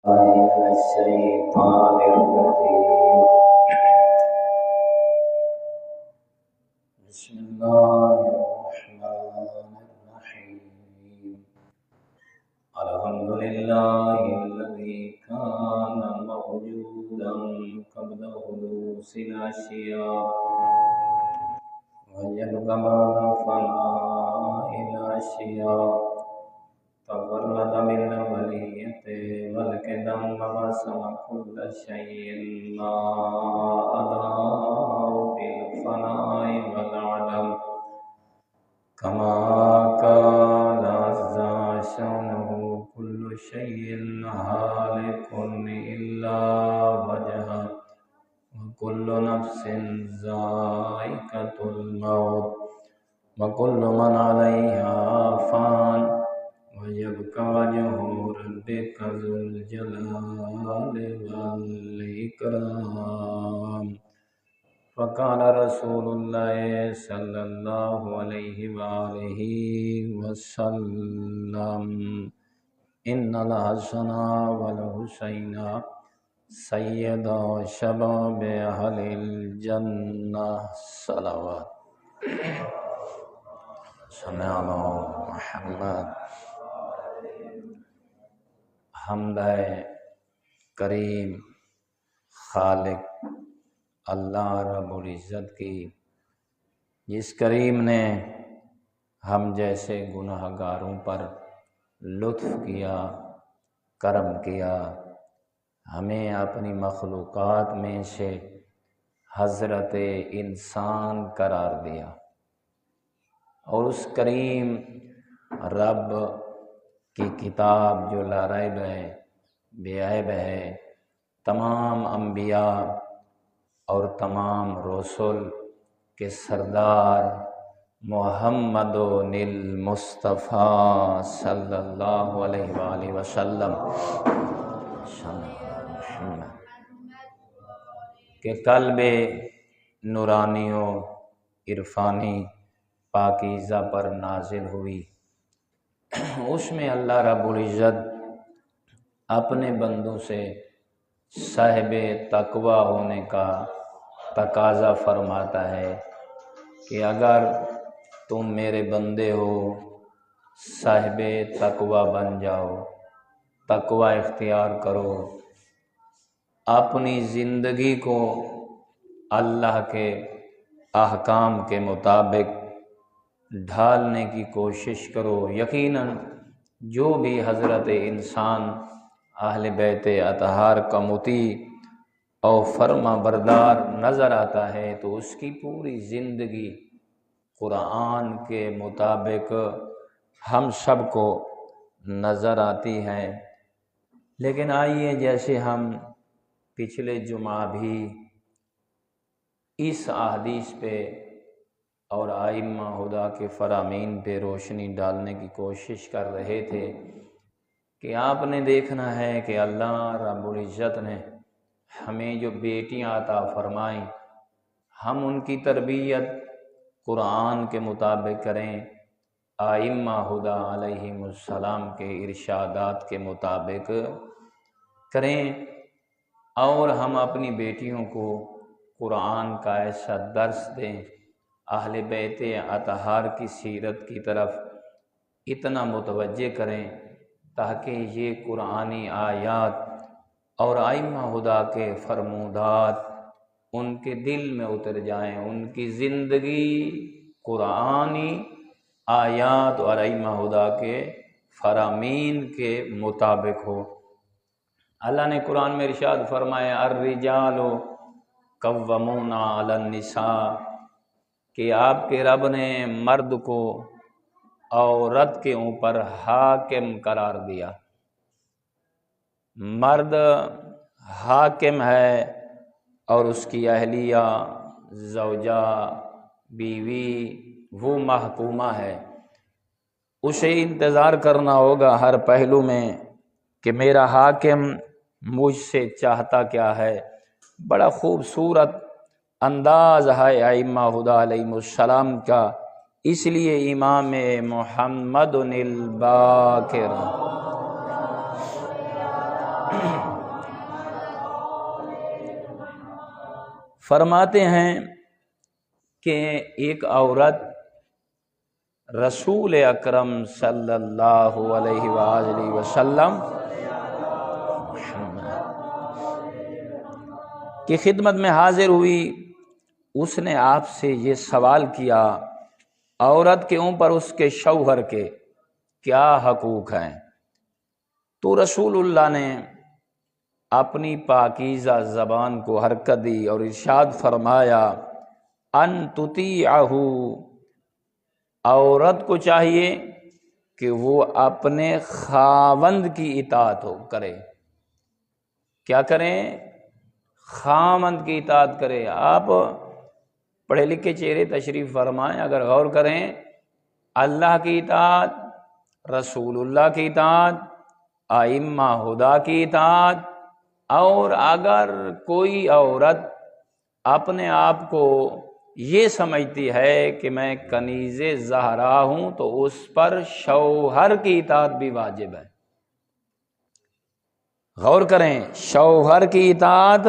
من الشيطان الرجيم بسم الله الرحمن الرحيم الحمد لله الذي كان موجودا قبل حدوث الأشياء ويبقى بعد فناء الأشياء تفرد بالأولية والقدم ووسع كل شيء ما أداه بالفناء والعدم كما قال عز شأنه كل شيء هالك إلا وجهه وكل نفس ذائقة الموت وكل من عليها فان ويبقى وجه ربك ذو الجلال والإكرام فقال رسول الله صلى الله عليه وآله وسلم إن الحسن والحسين سيدا شباب أهل الجنة صلوات سمعنا محمد حمد کریم خالق اللہ رب العزت کی، جس کریم نے ہم جیسے گناہ گاروں پر لطف کیا، کرم کیا، ہمیں اپنی مخلوقات میں سے حضرت انسان قرار دیا، اور اس کریم رب کی کتاب جو لا ریب ہے، بے عیب ہے، تمام انبیاء اور تمام رسول کے سردار محمد المصطفیٰ صلی اللہ علیہ وآلہ وسلم کہ قلب نورانی و عرفانی پاکیزہ پر نازل ہوئی۔ اس میں اللہ رب العزت اپنے بندوں سے صاحب تقوی ہونے کا تقاضا فرماتا ہے کہ اگر تم میرے بندے ہو، صاحب تقوی بن جاؤ، تقوی اختیار کرو، اپنی زندگی کو اللہ کے احکام کے مطابق ڈھالنے کی کوشش کرو، یقیناً جو بھی حضرت انسان اہل بیت اطہار کا مطیع اور فرما بردار نظر آتا ہے تو اس کی پوری زندگی قرآن کے مطابق ہم سب کو نظر آتی ہے۔ لیکن آئیے، جیسے ہم پچھلے جمعہ بھی اس احادیث پہ اور ائمہ ہدیٰ کے فرامین پہ روشنی ڈالنے کی کوشش کر رہے تھے کہ آپ نے دیکھنا ہے کہ اللہ رب العزت نے ہمیں جو بیٹیاں عطا فرمائیں، ہم ان کی تربیت قرآن کے مطابق کریں، ائمہ ہدیٰ علیہم السلام کے ارشادات کے مطابق کریں، اور ہم اپنی بیٹیوں کو قرآن کا ایسا درس دیں، اہل بیت اطہار کی سیرت کی طرف اتنا متوجہ کریں تاکہ یہ قرآنی آیات اور ائمہ ہدیٰ کے فرمودات ان کے دل میں اتر جائیں، ان کی زندگی قرآنی آیات اور ائمہ ہدیٰ کے فرامین کے مطابق ہو۔ اللہ نے قرآن میں ارشاد فرمایا الرجال قوامون علی النساء، کہ آپ کے رب نے مرد کو عورت کے اوپر حاکم قرار دیا۔ مرد حاکم ہے اور اس کی اہلیہ، زوجہ، بیوی وہ محکومہ ہے۔ اسے انتظار کرنا ہوگا ہر پہلو میں کہ میرا حاکم مجھ سے چاہتا کیا ہے۔ بڑا خوبصورت انداز ہے ائمہ ہدیٰ علیہم السلام کا، اس لیے امام محمد الباقر فرماتے ہیں کہ ایک عورت رسول اکرم صلی اللہ علیہ وآلہ وسلم کی خدمت میں حاضر ہوئی. اس نے آپ سے یہ سوال کیا عورت کے اوپر اس کے شوہر کے کیا حقوق ہیں؟ تو رسول اللہ نے اپنی پاکیزہ زبان کو حرکت دی اور ارشاد فرمایا ان تطیعہ، عورت کو چاہیے کہ وہ اپنے خاوند کی اطاعت کرے. کیا کریں؟ خاوند کی اطاعت کرے. آپ پڑھے لکھے چہرے تشریف فرمائیں، اگر غور کریں اللہ کی اطاعت، رسول اللہ کی اطاعت، ائمہ ہدیٰ کی اطاعت، اور اگر کوئی عورت اپنے آپ کو یہ سمجھتی ہے کہ میں کنیز زہرا ہوں تو اس پر شوہر کی اطاعت بھی واجب ہے. غور کریں، شوہر کی اطاعت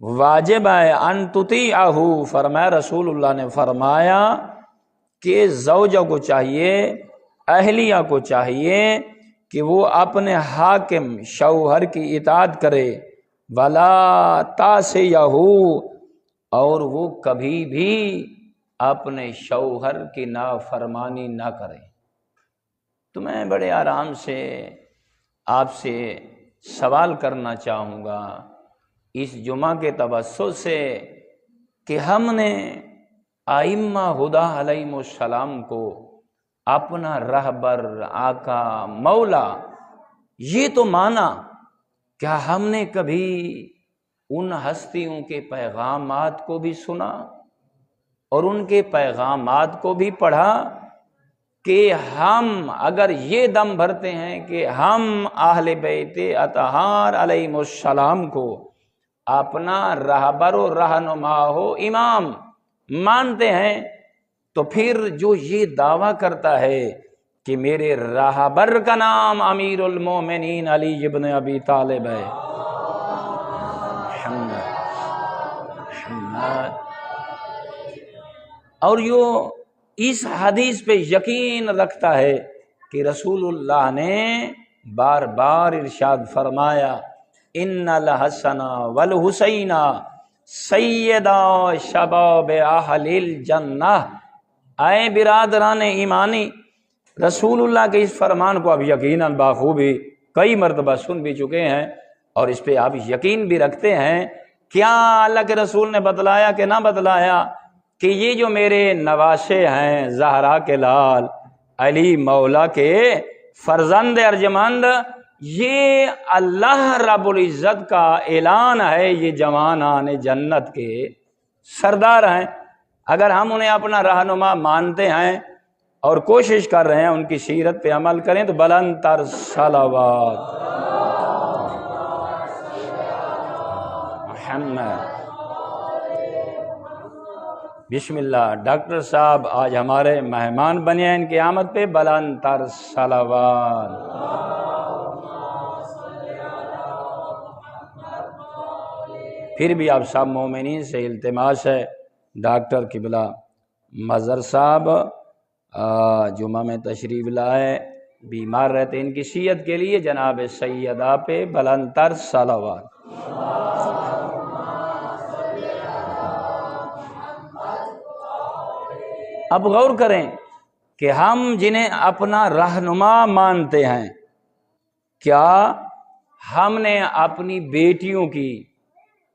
واجب ہے. ان تطیعہ، فرمایا رسول اللہ نے فرمایا کہ زوجہ کو چاہیے، اہلیہ کو چاہیے کہ وہ اپنے حاکم شوہر کی اطاعت کرے. ولا تعصیہ، اور وہ کبھی بھی اپنے شوہر کی نافرمانی نہ کرے. تو میں بڑے آرام سے آپ سے سوال کرنا چاہوں گا اس جمعہ کے توسط سے کہ ہم نے ائمہ ہدیٰ علیہم السلام کو اپنا رہبر، آقا، مولا یہ تو مانا، کیا ہم نے کبھی ان ہستیوں کے پیغامات کو بھی سنا اور ان کے پیغامات کو بھی پڑھا کہ ہم اگر یہ دم بھرتے ہیں کہ ہم اہل بیت اطہار علیہم السلام کو اپنا رہبر و رہنما ہو، امام مانتے ہیں، تو پھر جو یہ دعویٰ کرتا ہے کہ میرے رہبر کا نام امیر المومنین علی ابن ابی طالب ہے، اور جو اس حدیث پہ یقین رکھتا ہے کہ رسول اللہ نے بار بار ارشاد فرمایا ان الحسن والحسین سیدا شباب اہل الجنہ. اے برادران ایمانی، رسول اللہ کے اس فرمان کو اب یقیناً بخوبی کئی مرتبہ سن بھی چکے ہیں اور اس پہ آپ یقین بھی رکھتے ہیں. کیا اللہ کے رسول نے بتلایا کہ نہ بتلایا کہ یہ جو میرے نواشے ہیں، زہرا کے لال، علی مولا کے فرزند ارجمند، یہ اللہ رب العزت کا اعلان ہے، یہ جوانان جنت کے سردار ہیں. اگر ہم انہیں اپنا رہنما مانتے ہیں اور کوشش کر رہے ہیں ان کی سیرت پہ عمل کریں تو بلند تر صلوات محمد. بسم اللہ. ڈاکٹر صاحب آج ہمارے مہمان بنے ہیں، ان کی آمد پہ بلند تر صلوات. پھر بھی آپ سب مومنین سے التماس ہے، ڈاکٹر قبلہ مظہر صاحب جمعہ میں تشریف لائے، بیمار رہتے، ان کی صحت کے لیے جناب سیدہ پہ بلند تر صلوات. اب غور کریں کہ ہم جنہیں اپنا رہنما مانتے ہیں، کیا ہم نے اپنی بیٹیوں کی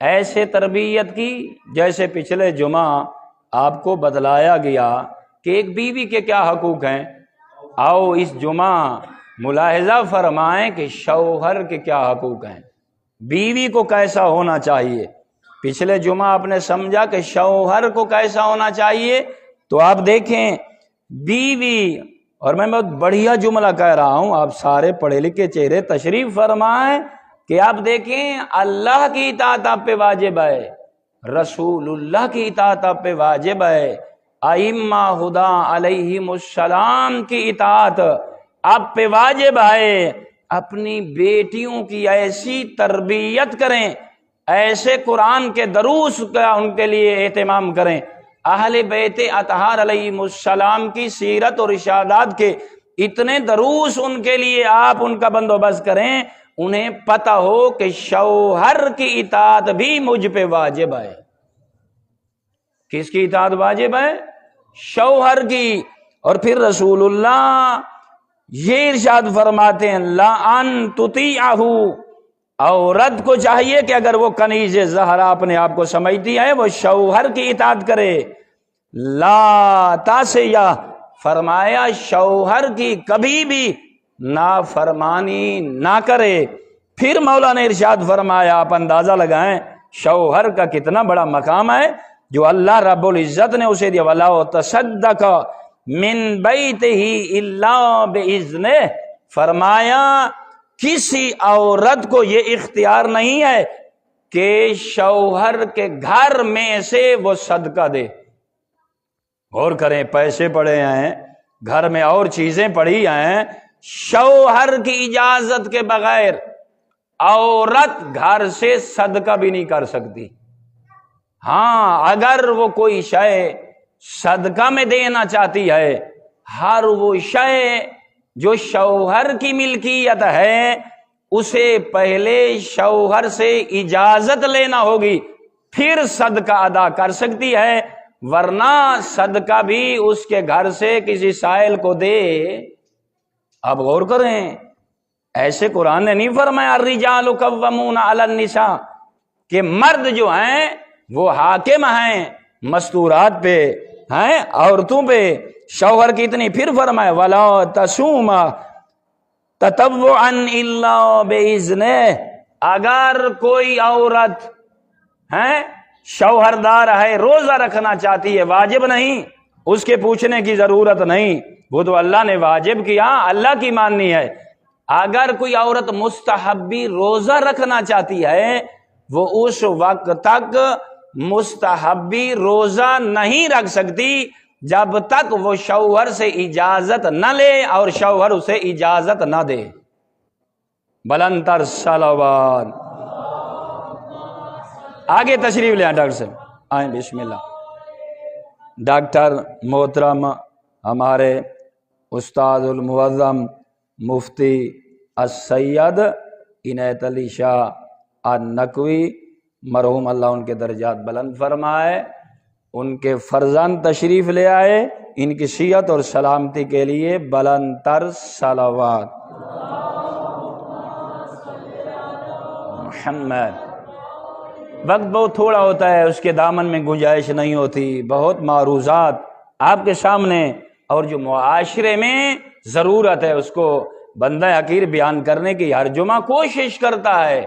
ایسے تربیت کی جیسے پچھلے جمعہ آپ کو بتلایا گیا کہ ایک بیوی کے کیا حقوق ہیں؟ آؤ اس جمعہ ملاحظہ فرمائیں کہ شوہر کے کیا حقوق ہیں، بیوی کو کیسا ہونا چاہیے. پچھلے جمعہ آپ نے سمجھا کہ شوہر کو کیسا ہونا چاہیے، تو آپ دیکھیں بیوی، اور میں بہت بڑھیا جملہ کہہ رہا ہوں، آپ سارے پڑھے لکھے چہرے تشریف فرمائیں کہ آپ دیکھیں اللہ کی اطاعت آپ پہ واجب ہے، رسول اللہ کی اطاعت آپ پہ واجب ہے، ائمہ ہدیٰ علیہم السلام کی اطاعت آپ پہ واجب ہے. اپنی بیٹیوں کی ایسی تربیت کریں، ایسے قرآن کے دروس کا ان کے لیے اہتمام کریں، اہل بیت اطہار علیہم السلام کی سیرت اور ارشادات کے اتنے دروس ان کے لیے آپ ان کا بندوبست کریں، انہیں پتہ ہو کہ شوہر کی اطاعت بھی مجھ پہ واجب ہے۔ کس کی اطاعت واجب ہے؟ شوہر کی۔ اور پھر رسول اللہ یہ ارشاد فرماتے ہیں لا ان تطیعہ، عورت کو چاہیے کہ اگر وہ کنیز زہرا اپنے آپ کو سمجھتی ہے وہ شوہر کی اطاعت کرے۔ لا تعصیہ، فرمایا شوہر کی کبھی بھی نافرمانی نہ کرے۔ پھر مولا نے ارشاد فرمایا، آپ اندازہ لگائیں شوہر کا کتنا بڑا مقام ہے جو اللہ رب العزت نے اسے دیا، وَلَا تَصَدَّقَ مِن بَيْتِهِ إِلَّا بِإِذْنِهِ، فرمایا کسی عورت کو یہ اختیار نہیں ہے کہ شوہر کے گھر میں سے وہ صدقہ دے۔ غور کریں، پیسے پڑے ہیں گھر میں اور چیزیں پڑی ہیں، شوہر کی اجازت کے بغیر عورت گھر سے صدقہ بھی نہیں کر سکتی۔ ہاں اگر وہ کوئی شے صدقہ میں دینا چاہتی ہے، ہر وہ شے جو شوہر کی ملکیت ہے اسے پہلے شوہر سے اجازت لینا ہوگی، پھر صدقہ ادا کر سکتی ہے، ورنہ صدقہ بھی اس کے گھر سے کسی سائل کو دے۔ اب غور کریں، ایسے قرآن نے نہیں فرمایا الرجال قوامون علی النساء کہ مرد جو ہیں وہ حاکم ہیں مستورات پہ، ہیں عورتوں پہ، شوہر کی اتنی۔ پھر فرمایا ولا تصوم تطوعا الا باذنہ، اگر کوئی عورت ہیں شوہردار ہے روزہ رکھنا چاہتی ہے، واجب نہیں، اس کے پوچھنے کی ضرورت نہیں، وہ تو اللہ نے واجب کیا، اللہ کی ماننی ہے۔ اگر کوئی عورت مستحبی روزہ رکھنا چاہتی ہے، وہ اس وقت تک مستحبی روزہ نہیں رکھ سکتی جب تک وہ شوہر سے اجازت نہ لے اور شوہر اسے اجازت نہ دے۔ بلندر صلوات۔ آگے تشریف لے آئیں ڈاکٹر صاحب، آئیں بسم اللہ۔ ڈاکٹر محترم ہمارے استاد المعظم مفتی السید عنایت علی شاہ النقوی مرحوم اللہ ان کے درجات بلند فرمائے، ان کے فرزند تشریف لے آئے، ان کی صحت اور سلامتی کے لیے بلند تر صلوات۔ محمد۔ وقت بہت تھوڑا ہوتا ہے، اس کے دامن میں گنجائش نہیں ہوتی، بہت معروضات آپ کے سامنے، اور جو معاشرے میں ضرورت ہے اس کو بندہ حقیر بیان کرنے کی ہر جمعہ کوشش کرتا ہے۔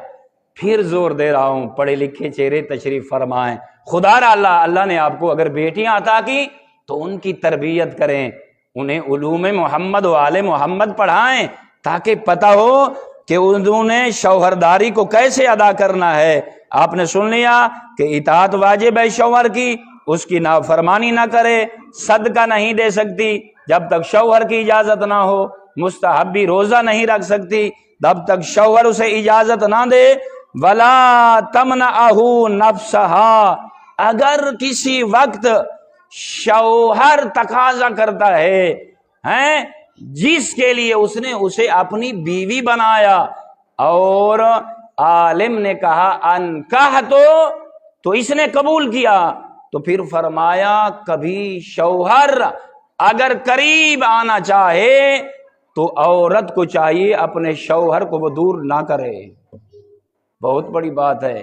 پھر زور دے رہا ہوں، پڑھے لکھے چہرے تشریف فرمائیں، خدا را اللہ نے آپ کو اگر بیٹیاں عطا کی تو ان کی تربیت کریں، انہیں علوم محمد و آل محمد پڑھائیں تاکہ پتہ ہو کہ انہوں نے شوہرداری کو کیسے ادا کرنا ہے۔ آپ نے سن لیا کہ اطاعت واجب ہے شوہر کی، اس کی نافرمانی نہ کرے، صدقہ نہیں دے سکتی جب تک شوہر کی اجازت نہ ہو، مستحبی روزہ نہیں رکھ سکتی جب تک شوہر اسے اجازت نہ دے، ولا تمنعہ نفسہا، اگر کسی وقت شوہر تقاضا کرتا ہے جس کے لیے اس نے اسے اپنی بیوی بنایا اور عالم نے کہا انکاہ تو اس نے قبول کیا، تو پھر فرمایا کبھی شوہر اگر قریب آنا چاہے تو عورت کو چاہیے اپنے شوہر کو وہ دور نہ کرے۔ بہت بڑی بات ہے،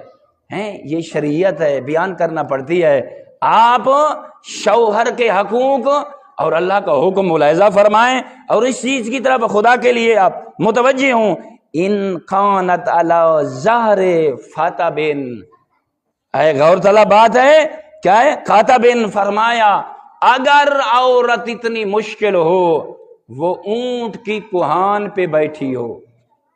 یہ شریعت ہے، بیان کرنا پڑتی ہے۔ آپ شوہر کے حقوق اور اللہ کا حکم ملاحظہ فرمائیں، اور اس چیز کی طرف خدا کے لیے آپ متوجہ ہوں، ان قانت علی ظہر فاتبن، غور طلب بات ہے، کیا ہے؟ خاتبن، فرمایا اگر عورت اتنی مشکل ہو، وہ اونٹ کی کوہان پہ بیٹھی ہو،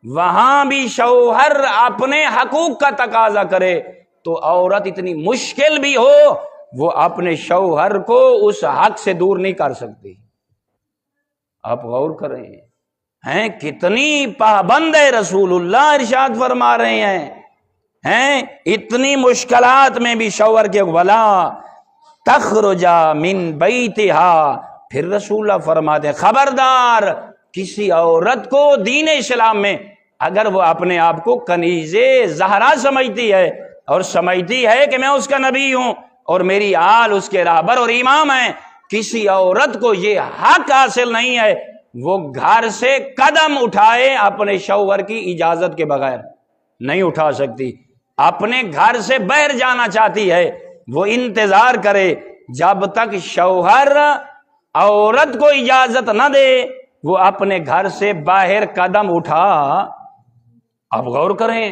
وہاں بھی شوہر اپنے حقوق کا تقاضا کرے، تو عورت اتنی مشکل بھی ہو وہ اپنے شوہر کو اس حق سے دور نہیں کر سکتی۔ آپ غور کریں، ہیں کتنی پابند ہے رسول اللہ ارشاد فرما رہے ہیں اتنی مشکلات میں بھی شوہر کے ولا تخرجا من بیتہا، پھر رسول اللہ فرماتے ہیں خبردار کسی عورت کو دین اسلام میں اگر وہ اپنے آپ کو کنیز زہرا سمجھتی ہے اور سمجھتی ہے کہ میں اس کا نبی ہوں اور میری آل اس کے رہبر اور امام ہیں، کسی عورت کو یہ حق حاصل نہیں ہے وہ گھر سے قدم اٹھائے اپنے شوہر کی اجازت کے بغیر، نہیں اٹھا سکتی۔ اپنے گھر سے باہر جانا چاہتی ہے وہ انتظار کرے جب تک شوہر عورت کو اجازت نہ دے وہ اپنے گھر سے باہر قدم اٹھا۔ اب غور کریں،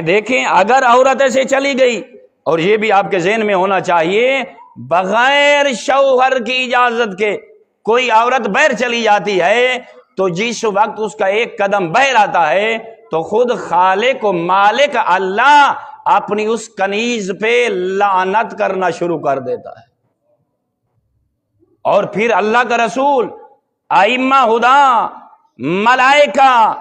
دیکھیں اگر عورت ایسے چلی گئی، اور یہ بھی آپ کے ذہن میں ہونا چاہیے بغیر شوہر کی اجازت کے کوئی عورت باہر چلی جاتی ہے تو جس وقت اس کا ایک قدم باہر آتا ہے تو خود خالق و مالک اللہ اپنی اس کنیز پہ لعنت کرنا شروع کر دیتا ہے، اور پھر اللہ کا رسول، ائمہ ہدا، ملائکہ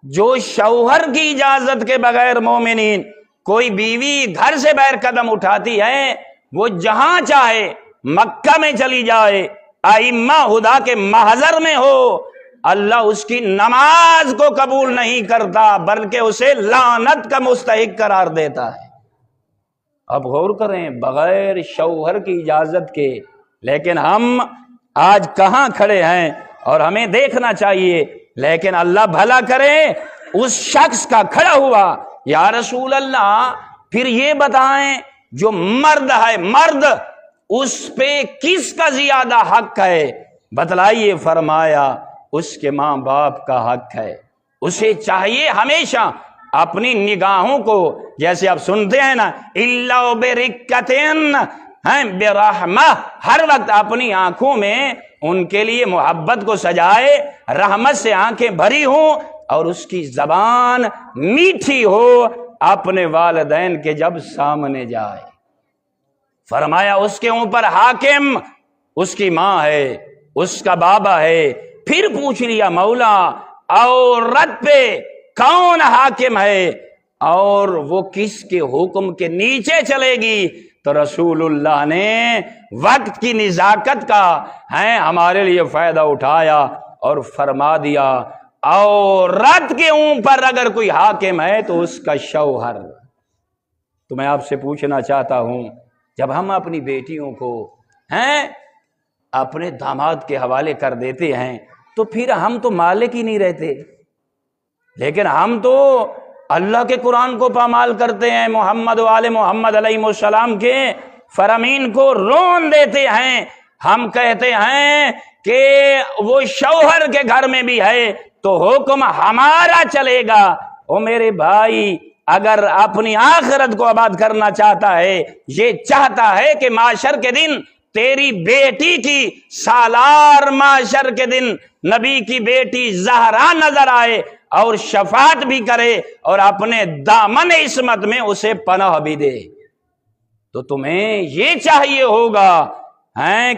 جو شوہر کی اجازت کے بغیر مومنین کوئی بیوی گھر سے باہر قدم اٹھاتی ہے وہ جہاں چاہے مکہ میں چلی جائے، ائمہ ہدا کے محضر میں ہو، اللہ اس کی نماز کو قبول نہیں کرتا بلکہ اسے لعنت کا مستحق قرار دیتا ہے۔ اب غور کریں بغیر شوہر کی اجازت کے، لیکن ہم آج کہاں کھڑے ہیں اور ہمیں دیکھنا چاہیے، لیکن اللہ بھلا کرے اس شخص کا کھڑا ہوا یا رسول اللہ پھر یہ بتائیں جو مرد ہے، مرد اس پہ کس کا زیادہ حق ہے؟ بتلائیے، فرمایا اس کے ماں باپ کا حق ہے، اسے چاہیے ہمیشہ اپنی نگاہوں کو، جیسے آپ سنتے ہیں نا الا برکتن برحمہ، ہر وقت اپنی آنکھوں میں ان کے لیے محبت کو سجائے، رحمت سے آنکھیں بھری ہوں اور اس کی زبان میٹھی ہو اپنے والدین کے جب سامنے جائے۔ فرمایا اس کے اوپر حاکم اس کی ماں ہے، اس کا بابا ہے۔ پھر پوچھ لیا مولا عورت پہ کون حاکم ہے اور وہ کس کے حکم کے نیچے چلے گی؟ تو رسول اللہ نے وقت کی نزاکت کا ہمارے لیے فائدہ اٹھایا اور فرما دیا عورت کے اوپر اگر کوئی حاکم ہے تو اس کا شوہر۔ تو میں آپ سے پوچھنا چاہتا ہوں، جب ہم اپنی بیٹیوں کو اپنے داماد کے حوالے کر دیتے ہیں تو پھر ہم تو مالک ہی نہیں رہتے، لیکن ہم تو اللہ کے قرآن کو پامال کرتے ہیں، محمد و آل محمد علیہ السلام کے فرامین کو رون دیتے ہیں۔ ہم کہتے ہیں کہ وہ شوہر کے گھر میں بھی ہے تو حکم ہمارا چلے گا۔ او میرے بھائی، اگر اپنی آخرت کو آباد کرنا چاہتا ہے، یہ چاہتا ہے کہ معاشر کے دن تیری بیٹی کی سالار معاشر کے دن نبی کی بیٹی زہرا نظر آئے اور شفاعت بھی کرے اور اپنے دامن عصمت میں اسے پناہ بھی دے، تو تمہیں یہ چاہیے ہوگا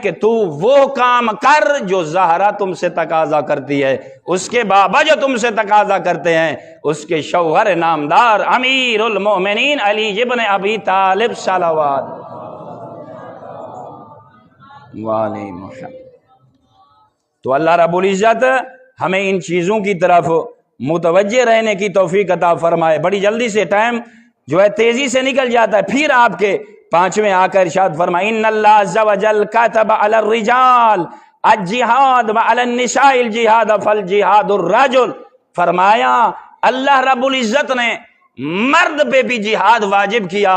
کہ تو وہ کام کر جو زہرا تم سے تقاضا کرتی ہے، اس کے بابا جو تم سے تقاضا کرتے ہیں، اس کے شوہر نامدار امیر المومنین علی ابن ابی طالب صلوات علیہ محمد۔ تو اللہ رب العزت ہمیں ان چیزوں کی طرف متوجہ رہنے کی توفیق عطا فرمائے۔ بڑی جلدی سے ٹائم جو ہے تیزی سے نکل جاتا ہے۔ پھر آپ کے 5ویں آ کر ارشاد فرمائے ان اللہ عز وجل کتب علی الرجال الجہاد وعلی النساء الجہاد فالجہاد الرجل۔ فرمایا اللہ رب العزت نے مرد پہ بھی جہاد واجب کیا،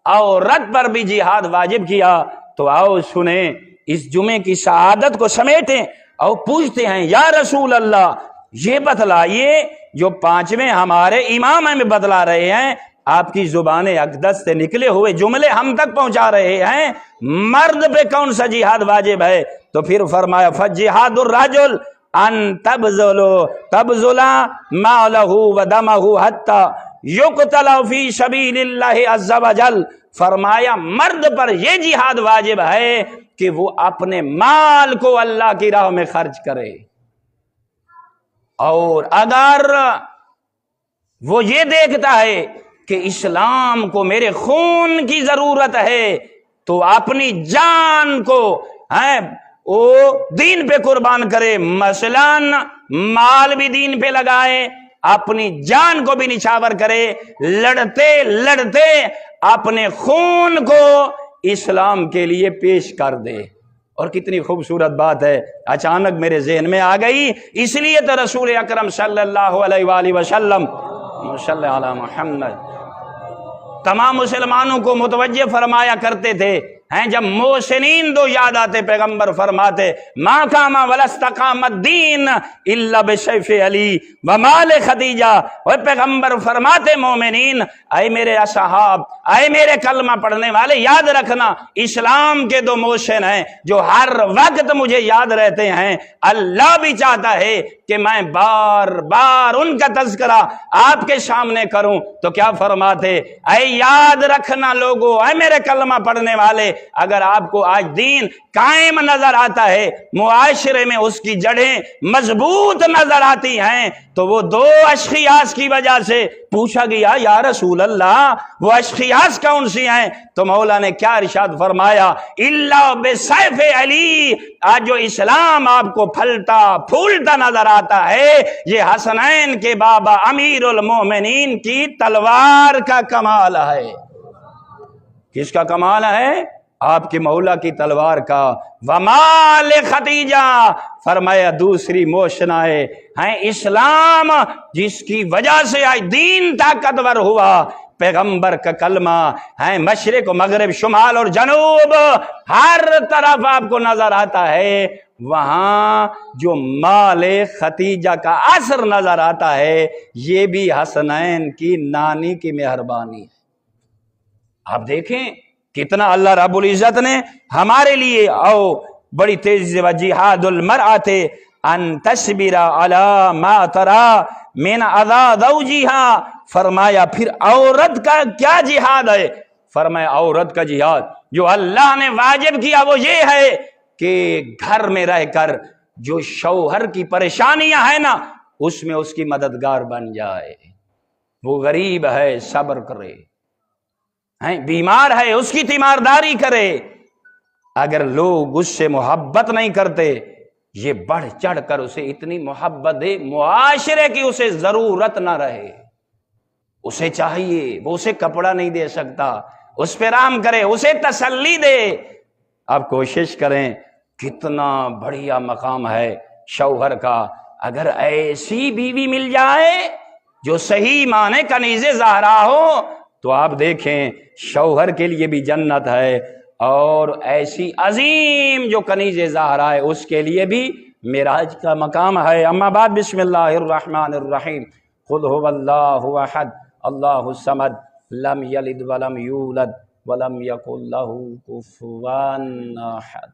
عورت پر بھی جہاد واجب کیا۔ تو آؤ سنیں، اس جمعے کی سعادت کو سمیٹیں اور پوچھتے ہیں یا رسول اللہ یہ بتلائیے جو 5ویں ہمارے امام ہمیں بتلا رہے ہیں، آپ کی زبان اقدس سے نکلے ہوئے جملے ہم تک پہنچا رہے ہیں، مرد پہ کون سا جہاد واجب ہے؟ تو پھر فرمایا فجہاد الرجل ان تبذل مالہ ودمہ حتی یقتل فی سبیل اللہ عز وجل۔ فرمایا مرد پر یہ جہاد واجب ہے کہ وہ اپنے مال کو اللہ کی راہ میں خرچ کرے، اور اگر وہ یہ دیکھتا ہے کہ اسلام کو میرے خون کی ضرورت ہے تو اپنی جان کو وہ دین پہ قربان کرے، مثلاً مال بھی دین پہ لگائے، اپنی جان کو بھی نچھاور کرے، لڑتے لڑتے اپنے خون کو اسلام کے لیے پیش کر دے۔ اور کتنی خوبصورت بات ہے، اچانک میرے ذہن میں آ گئی، اس لیے تو رسول اکرم صلی اللہ علیہ وآلہ وسلم صلی علی محمد تمام مسلمانوں کو متوجہ فرمایا کرتے تھے، جب محسنین دو یاد آتے پیغمبر فرماتے ما قام ولا استقام الدین الا بسیف علی ومال خدیجہ۔ اور پیغمبر فرماتے مومنین، اے میرے اصحاب، اے میرے کلمہ پڑھنے والے، یاد رکھنا اسلام کے دو محسن ہیں جو ہر وقت مجھے یاد رہتے ہیں۔ اللہ بھی چاہتا ہے کہ میں بار بار ان کا تذکرہ آپ کے سامنے کروں، تو کیا فرماتے، اے یاد رکھنا لوگو، اے میرے کلمہ پڑھنے والے، اگر آپ کو آج دین قائم نظر آتا ہے، معاشرے میں اس کی جڑیں مضبوط نظر آتی ہیں، تو وہ دو اشخاص کی وجہ سے پوچھا گیا یا رسول اللہ وہ اشخاص کون سی ہیں؟ تو مولا نے کیا ارشاد فرمایا، الا بسیف علی، آج جو اسلام آپ کو پھلتا پھولتا نظر آتا ہے یہ حسنین کے بابا امیر المومنین کی تلوار کا کمال ہے۔ کس کا کمال ہے؟ آپ کے مولا کی تلوار کا۔ ومال خدیجہ، فرمایا دوسری موشنا ہے اسلام جس کی وجہ سے آج دین طاقتور ہوا، پیغمبر کا کلمہ ہے، مشرق و مغرب، شمال اور جنوب، ہر طرف آپ کو نظر آتا ہے، وہاں جو مال خدیجہ کا اثر نظر آتا ہے یہ بھی حسنین کی نانی کی مہربانی ہے۔ آپ دیکھیں کتنا اللہ رب العزت نے ہمارے لیے، او بڑی تیزی سے، جہاد المرأۃ ان تصبر علی ما تری من اذی زوجہا، فرمایا پھر عورت کا کیا جہاد ہے؟ فرمایا عورت کا جہاد جو اللہ نے واجب کیا وہ یہ ہے کہ گھر میں رہ کر جو شوہر کی پریشانیاں ہیں نا اس میں اس کی مددگار بن جائے، وہ غریب ہے صبر کرے، بیمار ہے اس کی تیمارداری کرے۔ اگر لوگ اس سے محبت نہیں کرتے، یہ بڑھ چڑھ کر اسے اتنی محبت دے، معاشرے کی اسے ضرورت نہ رہے، اسے چاہیے، وہ اسے کپڑا نہیں دے سکتا، اس پہ رحم کرے، اسے تسلی دے۔ آپ کوشش کریں، کتنا بڑھیا مقام ہے شوہر کا، اگر ایسی بیوی مل جائے جو صحیح معنی کنیز زہرا ہو تو آپ دیکھیں شوہر کے لیے بھی جنت ہے، اور ایسی عظیم جو کنیز زہرا ہے اس کے لیے بھی معراج کا مقام ہے۔ اما بعد، بسم اللہ الرحمن الرحیم، قل هو اللہ احد اللہ الصمد لم یلد ولم یولد ولم یکن له کفوا احد۔